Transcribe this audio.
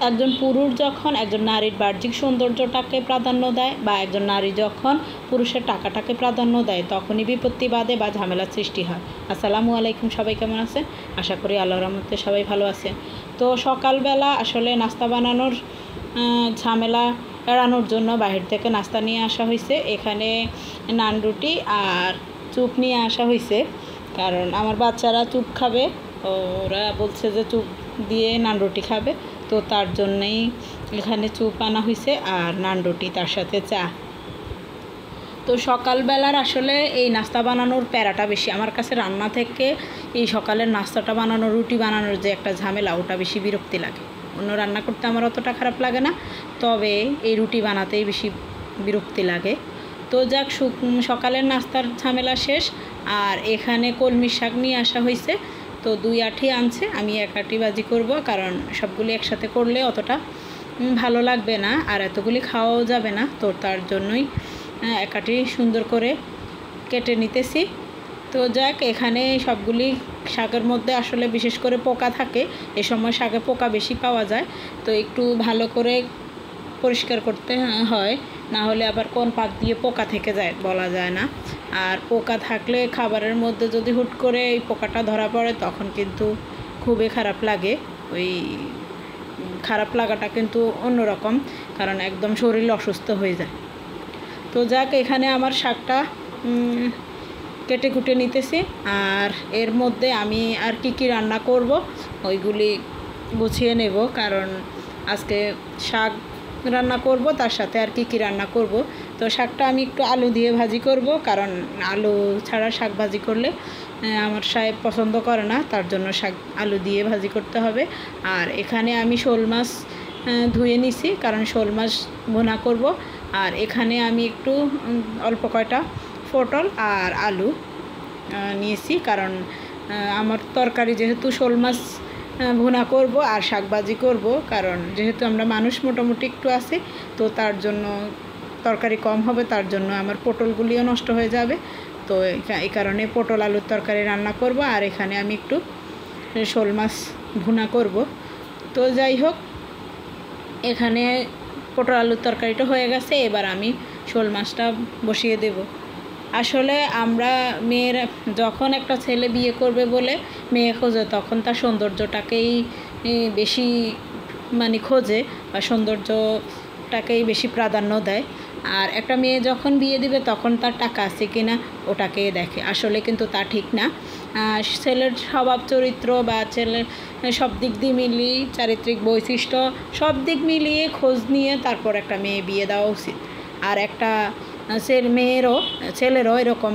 একজন পুরুষ যখন একজন নারীর বাহ্যিক সৌন্দর্যটাকে প্রাধান্য দেয় বা একজন নারী যখন পুরুষের টাকাটাকে প্রাধান্য দেয় তখনই বিপত্তি বাধে বা ঝামেলার সৃষ্টি হয়। আসসালামু আলাইকুম, সবাই কেমন আছেন? আশা করি আল্লাহর রহমতে সবাই ভালো আছেন। তো সকালবেলা আসলে নাস্তা বানানোর ঝামেলা এড়ানোর জন্য বাহির থেকে নাস্তা নিয়ে আসা হয়েছে। এখানে নান রুটি আর চুপ নিয়ে আসা হয়েছে, কারণ আমার বাচ্চারা চুপ খাবে, ওরা বলছে যে চুপ দিয়ে নান রুটি খাবে, তো তার জন্যেই এখানে চুপ আনা হয়েছে আর নান রুটি, তার সাথে চা। তো সকালবেলার আসলে এই নাস্তা বানানোর প্যারাটা বেশি আমার কাছে, রান্না থেকে এই সকালের নাস্তাটা বানানো, রুটি বানানোর যে একটা ঝামেলা, ওটা বেশি বিরক্তি লাগে। অন্য রান্না করতে আমার অতটা খারাপ লাগে না, তবে এই রুটি বানাতেই বেশি বিরক্তি লাগে। তো যাক, সকালের নাস্তার ঝামেলা শেষ। আর এখানে কলমি শাক নিয়ে আসা হয়েছে, তো 2 আঁটি আনছে, আমি 1 আঁটি ভাজি করব, কারণ সবগুলি একসাথে করলে অতটা ভালো লাগবে না আর এতগুলি খাওয়াও যাবে না, তো তার জন্যই 1 আঁটি সুন্দর করে কেটে নিতেছি। তো যাক, এখানে সবগুলি শাকের মধ্যে আসলে বিশেষ করে পোকা থাকে, এ সময় শাকে পোকা বেশি পাওয়া যায়, তো একটু ভালো করে পরিষ্কার করতে হয়, না হলে আবার কোন পাক দিয়ে পোকা থেকে যায় বলা যায় না। আর পোকা থাকলে খাবারের মধ্যে যদি হুট করে এই পোকাটা ধরা পড়ে তখন কিন্তু খুবই খারাপ লাগে। ওই খারাপ লাগাটা কিন্তু অন্যরকম, কারণ একদম শরীর অসুস্থ হয়ে যায়। তো যাক, এখানে আমার শাকটা কেটে কুটে নিতেছি, আর এর মধ্যে আমি আর কি রান্না করব ওইগুলি গুছিয়ে নেব, কারণ আজকে শাক রান্না করব, তার সাথে আর কি রান্না করব। তো শাকটা আমি একটু আলু দিয়ে ভাজি করব, কারণ আলু ছাড়া শাক ভাজি করলে আমার সাহেব পছন্দ করে না, তার জন্য শাক আলু দিয়ে ভাজি করতে হবে। আর এখানে আমি শোল মাছ ধুয়ে নিছি, কারণ শোল মাছ ভুনা করব। আর এখানে আমি একটু অল্প কয়টা পটল আর আলু নিয়েছি, কারণ আমার তরকারি যেহেতু শোল মাছ ভুনা করব আর শাক ভাজি করব, কারণ যেহেতু আমরা মানুষ মোটামুটি একটু আছি, তো তার জন্য তরকারি কম হবে, তার জন্য আমার পটলগুলিও নষ্ট হয়ে যাবে। তো এই কারণে পটল আলুর তরকারি রান্না করব, আর এখানে আমি একটু শোল মাছ ভুনা করব। তো যাই হোক, এখানে পটল আলুর তরকারিটা হয়ে গেছে, এবার আমি শোল মাছটা বসিয়ে দেব। আসলে আমরা মেয়েরা যখন একটা ছেলে বিয়ে করবে বলে মেয়ে খোঁজে, তখন তার সৌন্দর্যটাকেই বেশি খোঁজে বা সৌন্দর্যটাকেই বেশি প্রাধান্য দেয়। আর একটা মেয়ে যখন বিয়ে দিবে তখন তার টাকা আছে কি না ওটাকে দেখে, আসলে কিন্তু তা ঠিক না। ছেলের স্বভাব চরিত্র বা ছেলের সব দিক দিয়ে মিলিয়ে, চারিত্রিক বৈশিষ্ট্য সব দিক মিলিয়ে খোঁজ নিয়ে তারপর একটা মেয়ে বিয়ে দেওয়া উচিত। আর একটা ছেলেরও এরকম